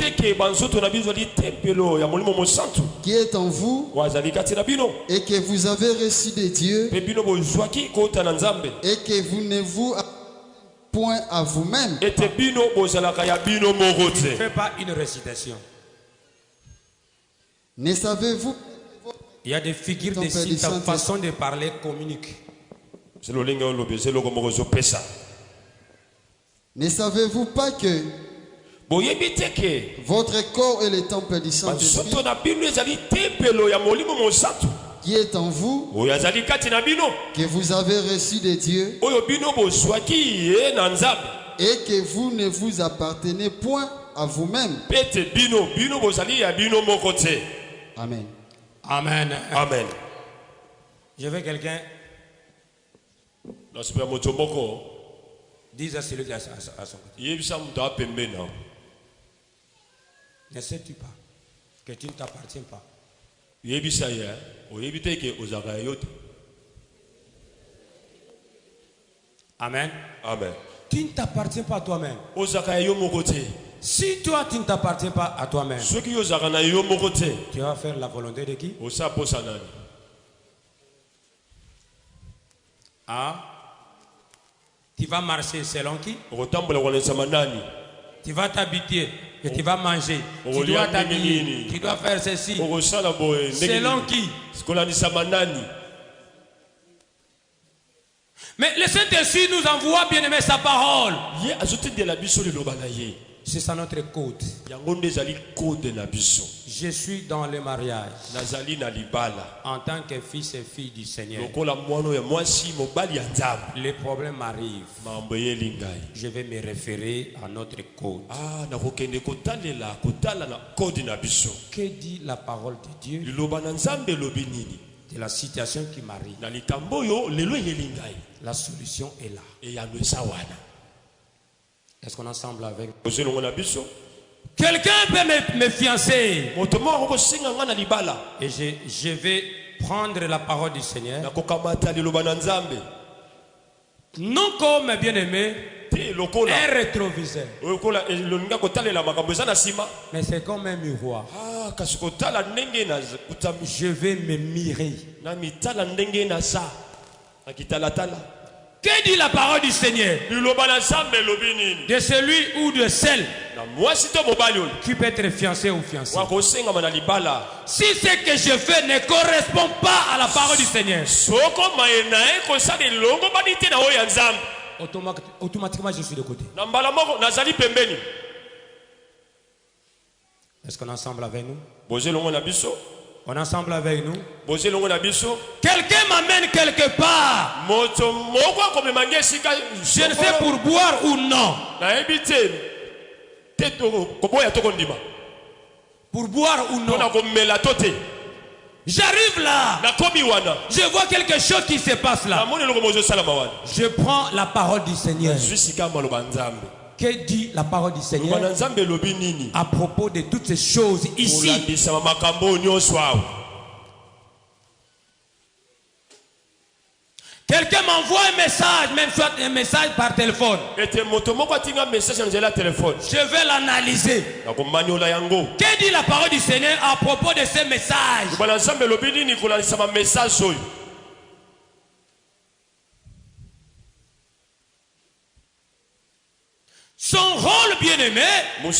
qui est en vous et que vous avez reçu de Dieu et que vous ne vous point à vous-même? Ne fais pas une récitation. Ne savez-vous? Il y a des figures de signes, ta façon de parler communique. Ne savez-vous pas que votre corps est le temple du Saint-Esprit qui est en vous, que vous avez reçu de Dieu et que vous ne vous appartenez point à vous-même? Amen. Amen. Amen. Je veux quelqu'un. Dis à celui qui est à son côté. Ne sais-tu pas que tu ne t'appartiens pas? Amen. Amen. Tu ne t'appartiens pas à toi-même. Si toi tu ne t'appartiens pas à toi-même, tu vas faire la volonté de qui? Ah, tu vas marcher selon qui? Tu vas t'habiter et tu vas manger. Tu dois t'habiller. Tu dois faire ceci. Selon qui? Mais le Saint-Esprit nous envoie, bien aimé, sa parole. C'est ça notre code. Je suis dans le mariage en tant que fils et fille du Seigneur. Les problèmes arrivent. Je vais me référer à notre code. Que dit la parole de Dieu de la situation qui m'arrive? La solution est là. Est-ce qu'on est ensemble avec? Quelqu'un peut me fiancer. Et je vais prendre la parole du Seigneur. Non comme bien-aimé, un rétroviseur. Mais c'est comme un miroir. Je vais me mirer. Que dit la parole du Seigneur? De celui ou de celle qui peut être fiancé ou fiancé. Si ce que je fais ne correspond pas à la parole du Seigneur, automatiquement je suis de côté. Est-ce qu'on est ensemble avec nous? On est ensemble avec nous. Quelqu'un m'amène quelque part. Je ne sais pour boire ou non. Pour boire ou non. J'arrive là. Je vois quelque chose qui se passe là. Je prends la parole du Seigneur. Que dit la parole du Seigneur à propos de toutes ces choses ici? Quelqu'un m'envoie un message, même soit un message par téléphone. Je vais l'analyser. Que dit la parole du Seigneur à propos de ces messages? Son rôle, bien-aimé, il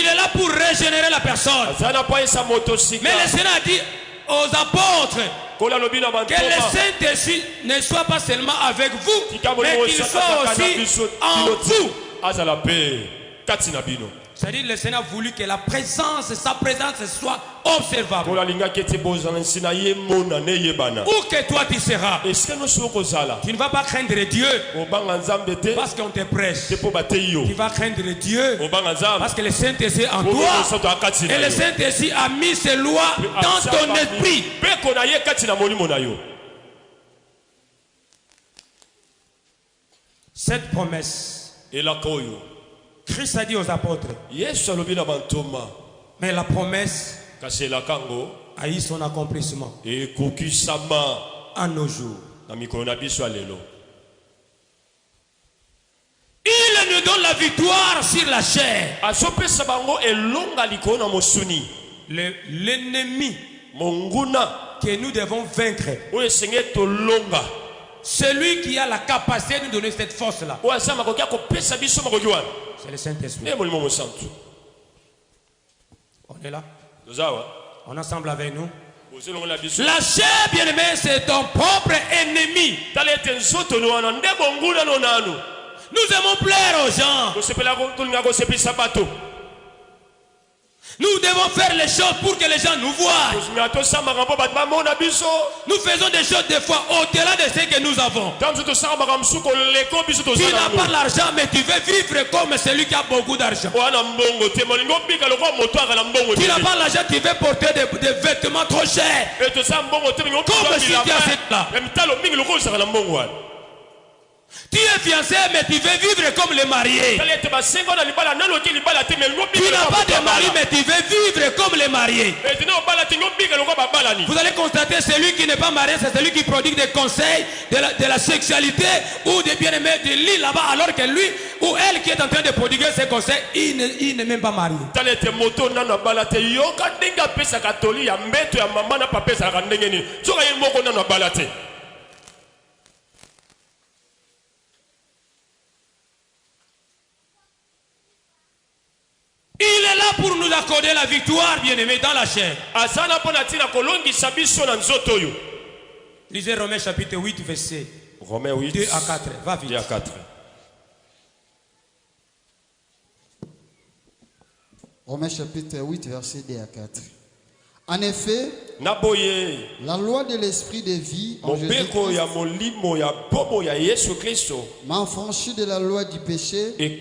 est là pour régénérer la personne. Mais le Seigneur a dit aux apôtres que le Saint-Esprit ne soit pas seulement avec vous, mais qu'il soit aussi en vous. C'est-à-dire le Seigneur a voulu que sa présence soit observable. Où que toi tu seras, tu ne vas pas craindre Dieu parce qu'on te prêche. Tu vas craindre Dieu parce que le Saint-Esprit est en toi. Et le Saint-Esprit a mis ses lois dans ton esprit. Cette promesse, Christ a dit aux apôtres, mais la promesse a eu son accomplissement à nos jours. Il nous donne la victoire sur la chair. L'ennemi que nous devons vaincre, celui qui a la capacité de nous donner cette force-là, c'est le Saint-Esprit. On est là? On est ensemble avec nous? La chair, bien-aimé, c'est ton propre ennemi. Nous aimons plaire aux gens. Nous devons faire les choses pour que les gens nous voient. Nous faisons des choses des fois au-delà de ce que nous avons. Tu n'as pas l'argent, mais tu veux vivre comme celui qui a beaucoup d'argent. Tu n'as pas l'argent, tu veux porter des vêtements trop chers. Comme si tu as cette là. Tu es fiancé, mais tu veux vivre comme les mariés. Tu n'as pas de mari, mais tu veux vivre comme les mariés. Vous allez constater, celui qui n'est pas marié, c'est celui qui prodigue des conseils de la sexualité ou des bien-aimés de l'île là-bas, alors que lui ou elle qui est en train de prodiguer ses conseils, il n'est même pas marié. Il est là pour nous accorder la victoire, bien-aimé, dans la chair. Lisez Romains chapitre 8, verset 2 à 4. Va vite. 2 à 4. Romains chapitre 8, verset 2 à 4. En effet, la loi de l'esprit de vie en Jésus-Christ m'a affranchi de la loi du péché et de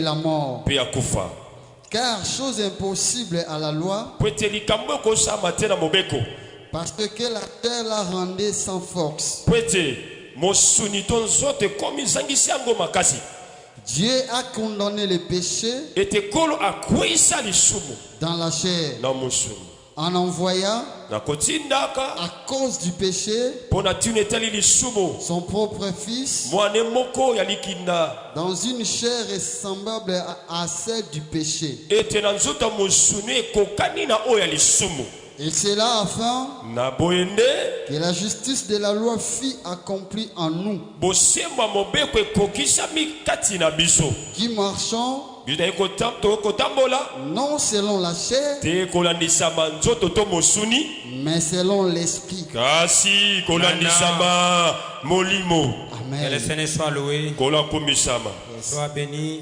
la mort. Car chose impossible à la loi, parce que la terre la rendait sans force. Dieu a condamné le péché dans la chair en envoyant à cause du péché son propre fils dans une chair semblable à celle du péché. Et c'est là afin que la justice de la loi fût accomplie en nous, qui marchons non selon la chair, mais selon l'esprit. Amen. Que le Seigneur soit loué, soit béni,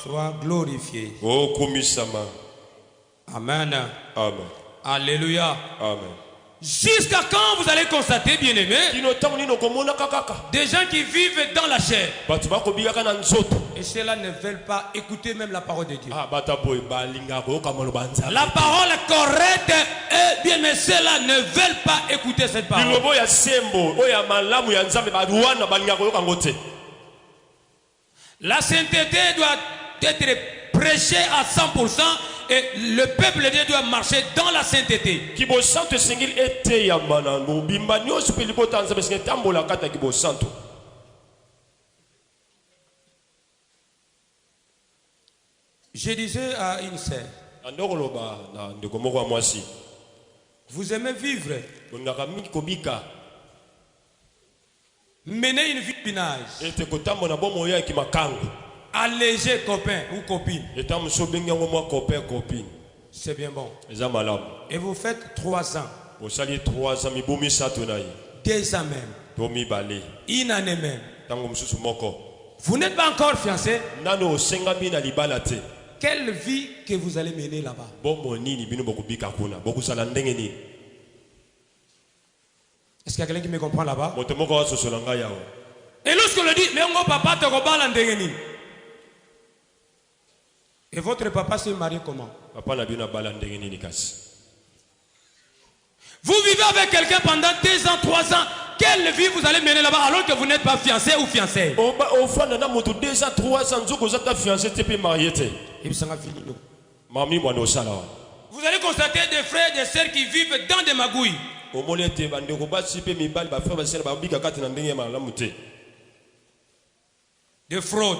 soit glorifié. Amen. Amen. Alléluia. Amen. Jusqu'à quand vous allez constater, bien-aimés, des gens qui vivent dans la chair et ceux-là ne veulent pas écouter même la parole de Dieu. La parole correcte est bien, mais ceux-là ne veulent pas écouter cette parole. La sainteté doit être prêchée à 100%. Et le peuple de Dieu doit marcher dans la sainteté. Je disais à une sœur, vous aimez vivre, mener une vie de pinage, alléger copain ou copine. C'est bien bon. Et vous faites 3 ans. 2 ans même. Une année même. Vous n'êtes pas encore fiancé. Quelle vie que vous allez mener là-bas? Est-ce qu'il y a quelqu'un qui me comprend là-bas? Et lorsqu'on le dit, mais on papa te robale en dengeni. Et votre papa s'est marié comment? Vous vivez avec quelqu'un pendant 2 ans, 3 ans. quelle vie vous allez mener là-bas alors que vous n'êtes pas fiancé ou fiancé? Vous allez constater des frères et des sœurs qui vivent dans des magouilles. De fraude.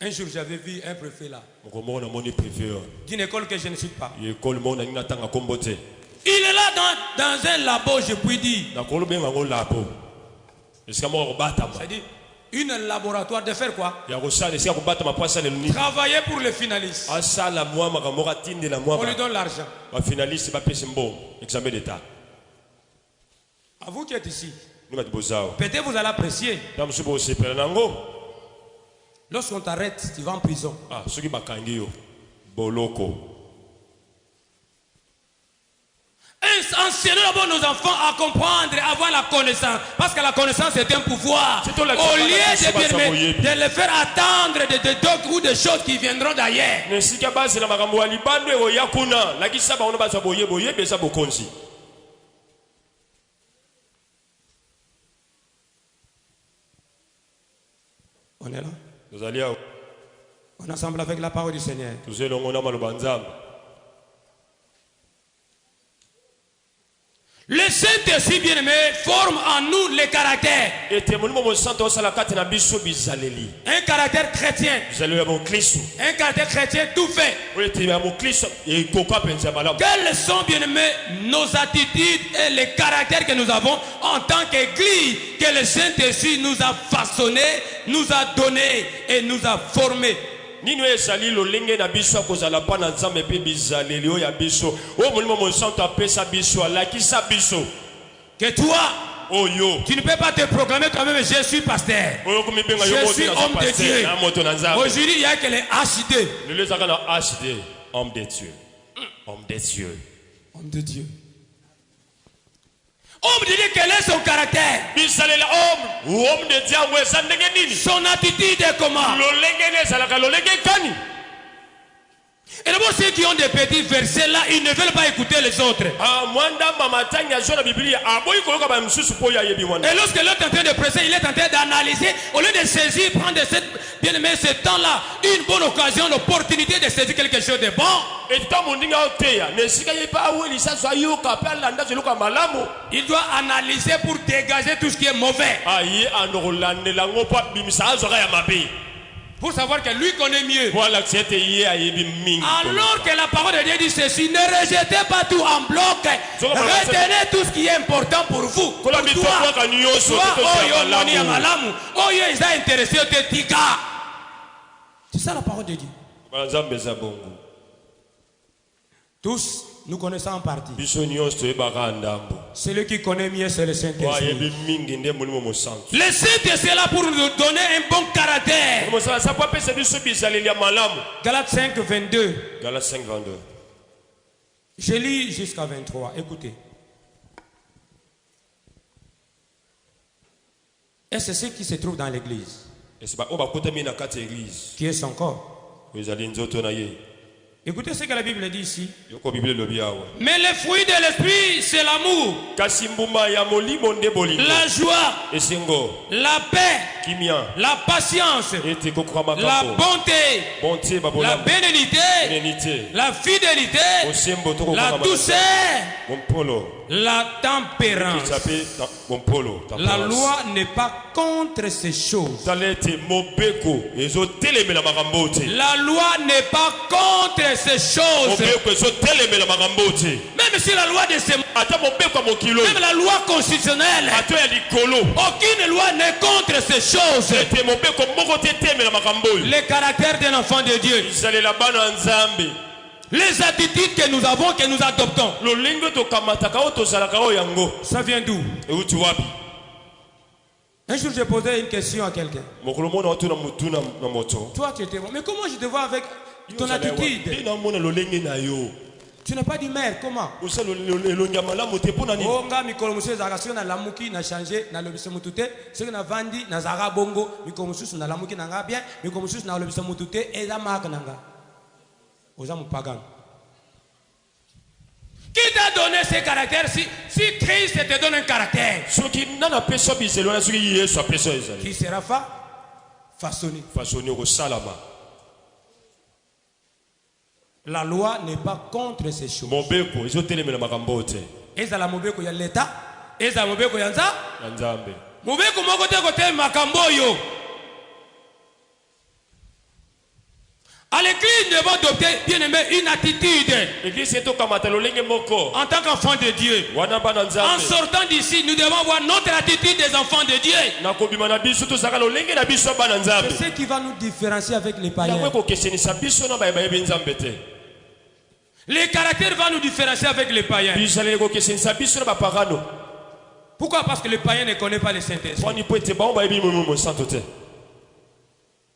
Un jour, j'avais vu un préfet là, d'une école que je ne cite pas. Il est là dans un labo, je puis dire. C'est-à-dire, une laboratoire de faire quoi? Travailler pour les finalistes. On lui donne l'argent. À vous qui êtes ici, peut-être vous allez apprécier. Lorsqu'on t'arrête, tu vas en prison. Enseignons d'abord nos enfants à comprendre, à avoir la connaissance. Parce que la connaissance est un pouvoir. Au lieu de les faire attendre des docs ou des choses qui viendront d'ailleurs. On est là? On est ensemble avec la parole du Seigneur. Le Saint-Esprit bien-aimé forme en nous les caractères. Un caractère chrétien. Un caractère chrétien tout fait. Quelles sont bien-aimés nos attitudes et les caractères que nous avons en tant qu'Église que le Saint-Esprit nous a façonné, nous a donné et nous a formé. Nino ezali lolenge na biso akozala pa na nzambe pe bizaleli oyo ya biso o molimo monsanto apesa biso alakisa biso que toi tu ne peux pas te proclamer toi-même je suis pasteur, je suis homme de Dieu. Aujourd'hui il y a que les HD, homme de Dieu, homme de Dieu, homme de Dieu. Homme de Dieu, quel est son caractère? Son attitude est comment? Et d'abord ceux qui ont des petits versets là, ils ne veulent pas écouter les autres. Et lorsque l'autre est en train de presser, il est en train d'analyser. Au lieu de saisir, prendre ce temps-là, une bonne occasion, l'opportunité de saisir quelque chose de bon. Il doit analyser pour dégager tout ce qui est mauvais. Pour savoir que lui connaît mieux. Alors que la parole de Dieu dit ceci, ne rejetez pas tout en bloc. Retenez tout ce qui est important pour vous. Pour toi, c'est ça la parole de Dieu. Tous, nous connaissons en partie. Celui qui connaît mieux, c'est le Saint-Esprit. Le Saint-Esprit est là pour nous donner un bon caractère. Galates 5, 22. Je lis jusqu'à 23. Écoutez. Et c'est ce qui se trouve dans l'église. Qui est son corps. Écoutez ce que la Bible dit ici. Mais le fruit de l'esprit, c'est l'amour, la joie, la paix, la patience, la bonté, la bénignité, la fidélité, la douceur, la tempérance. La loi n'est pas contre ces choses. La loi n'est pas contre ces choses. Même si la loi de ces même la loi constitutionnelle, aucune loi n'est contre ces choses. Les caractères d'un enfant de Dieu, les attitudes que nous avons, que nous adoptons, ça vient d'où? Un jour j'ai posé une question à quelqu'un. Toi tu étais bon, mais comment je te vois avec ton attitude? Tu n'as pas dit mère, comment? Onga mikolo musu zakasio na lamuki na changer na lobise mutute, ce que na vandi na zara bongo, mikolo musu na lamuki na nga bien, mikolo musu na lobise mutute eza marque nanga. Oza mupagan. Qui t'a donné ces caractères? Si Christ te donne un caractère, qui sera façonné. La loi n'est pas contre ces choses. Eza la mobeko ya l'État, eza mobeko ya nzambe. Mobeko moko te kote makambo yo. À l'église, nous devons adopter, bien aimé, une attitude. En tant qu'enfant de Dieu. En sortant d'ici, nous devons avoir notre attitude des enfants de Dieu. C'est ce qui va nous différencier avec les païens. Les caractères vont nous différencier avec les païens. Pourquoi? Parce que les païens ne connaissent pas les Saint-Esprit.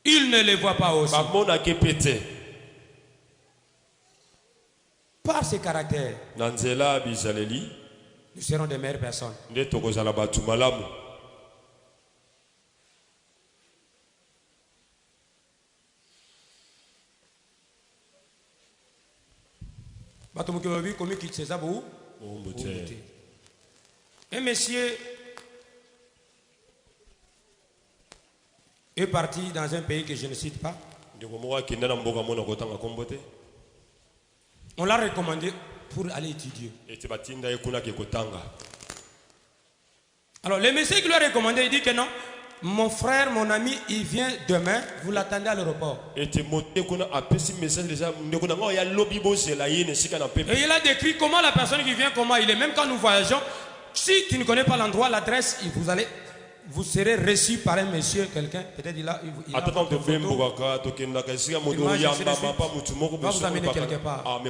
Ils ne les voient pas aussi. Par ces caractères, nous serons des meilleures personnes. Un monsieur est parti dans un pays que je ne cite pas. On l'a recommandé pour aller étudier. Alors le monsieur qui lui a recommandé, il dit que non, mon frère, mon ami, il vient demain, vous l'attendez à l'aéroport. Et il a décrit comment la personne qui vient, comment il est. Même quand nous voyageons, si tu ne connais pas l'endroit, l'adresse, vous serez reçu par un monsieur, quelqu'un. Peut-être il a va vous amener quelque part.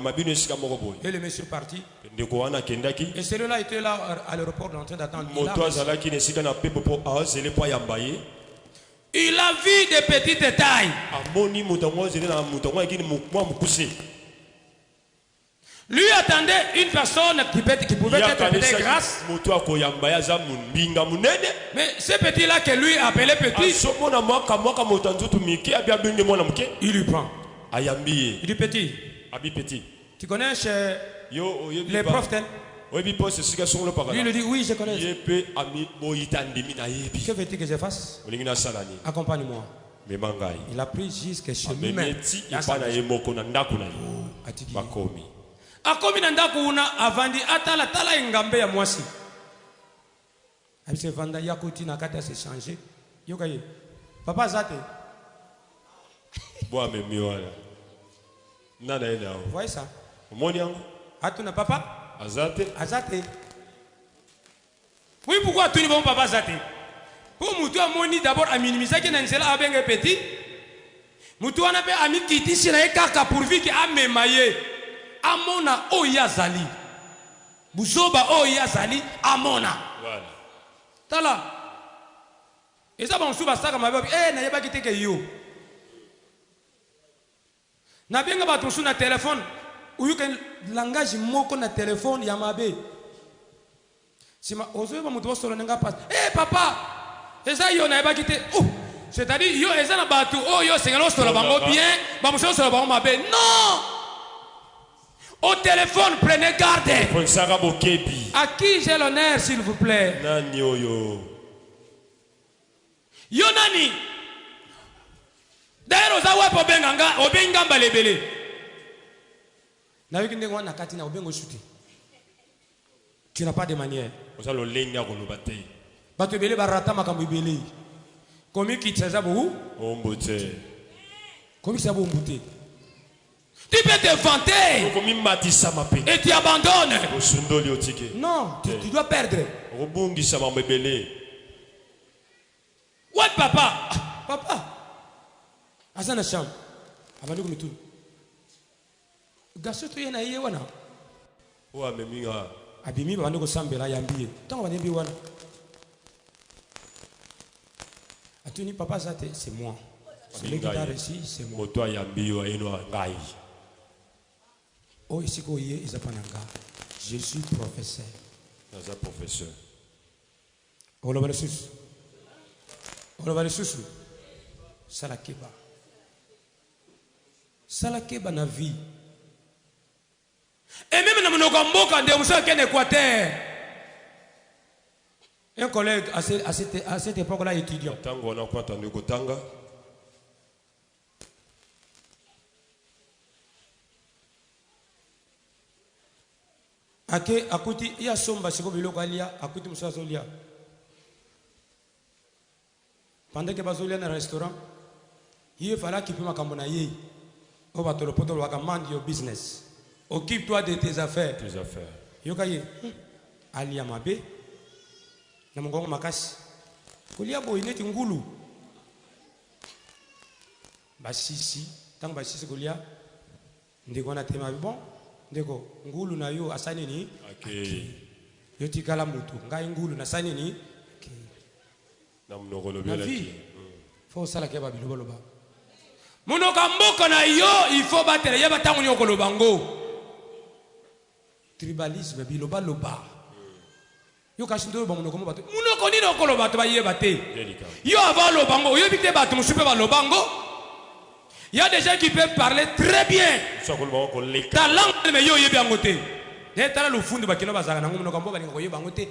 Et le monsieur est parti. Et celui-là était là à l'aéroport en train d'attendre. Il a vu des petites tailles. Lui attendait une personne qui pouvait être peut-être grasse. Mais ce petit-là que lui appelait petit, il lui prend. Il dit petit. Tu connais les profs tels? Lui lui dit oui, je connais. Que veux-tu que je fasse? Accompagne-moi. Il a pris jusqu'à chez lui-même. Akomi nanda kuna avandi atala tala engambe ya mwasi. Abise vanda yakuti na kata se changer. Yokaye. Papa zate. Boa memiwala. Nana enda. Voyez ça? Omoni yangu? Atuna papa? Azate. Oui, pourquoi tu ne vas pas zate? Pour mutu amoni d'abord a minimiser que nansela abenge petit. Mutu anape ami kiti sina ekaka pourvu que amemaye. Amona oyazali. Buzoba oyazali amona. Voilà. Tala. Et ça, on souba ça comme avec na yeba kite ke yo. Na benga ba tonsu na téléphone. Ou you can langage moko na téléphone ya mabe. Sima ozo ba mutu solo nga passe. Papa. Et ça yo na yeba kite. C'est-à-dire yo eza na batu yo sengelo solo bango bien, ba muso solo bango mabe. Non. Au téléphone, prenez garde. À qui j'ai l'honneur, s'il vous plaît? Nani oyo. Yonani. D'ailleurs, aux awa pobenganga, obengamba lebele. Na wikinde wana kati na obengo shuti. Tu n'as pas de manière. Osalo lenya kolobate. Bato bele barata makambo ibele. Komi kitsaza bo? Ombote. Komi ça bo ombote. Tu peux te vanter et tu abandonnes. Non, tu dois perdre. What papa? Papa. Azana sham. Abandi kumitu. Gaso to yena iye wana. Wa meminga. Abimi bandi ko sambela yambiye. Tango bandi bi wana. Atuni papa zate c'est moi. Celui qui t'a reçu c'est moi. Moto yambiyo eno ngai. Oh, ici, je suis professeur. Professeur. On va le sous. Salakeba. Salakeba na vie. Et même dans mon Gamboka, on sait qu'un Équateur. Un collègue à cette époque-là étudiant. Akuti il y a somba siko biloko alia akuti musazo lia. Pendant que bazolia dans restaurant, il fallait qu'il puisse makambo na yé. On va te le poto wa command your business. Occupe-toi de tes affaires. Tes affaires. Yokaye alia mabe na mongongo makasi. Kolia boy neti ngulu. Basisi, tant basisi kolia ndeko na tema bon. Ndeko ngulu na yo asani ni yo tikala mutu ngai ngulu na sani ni na mnoko lobela ki faut sala ke ba biloba loba munoka mboka na yo il faut battre ya batangu nyoko lobango tribalisme biloba loba yo kashindo ba munoko mo bato munoko ni noko loba to ba ye bate yo ava lobango yo bite bato musupe ba lobango. Il y a des gens qui peuvent parler très bien. Ta langue, mais yo yebi angote. Ne tala le fond de bakino bazanga na ngomo no kambo balingo yeba angote.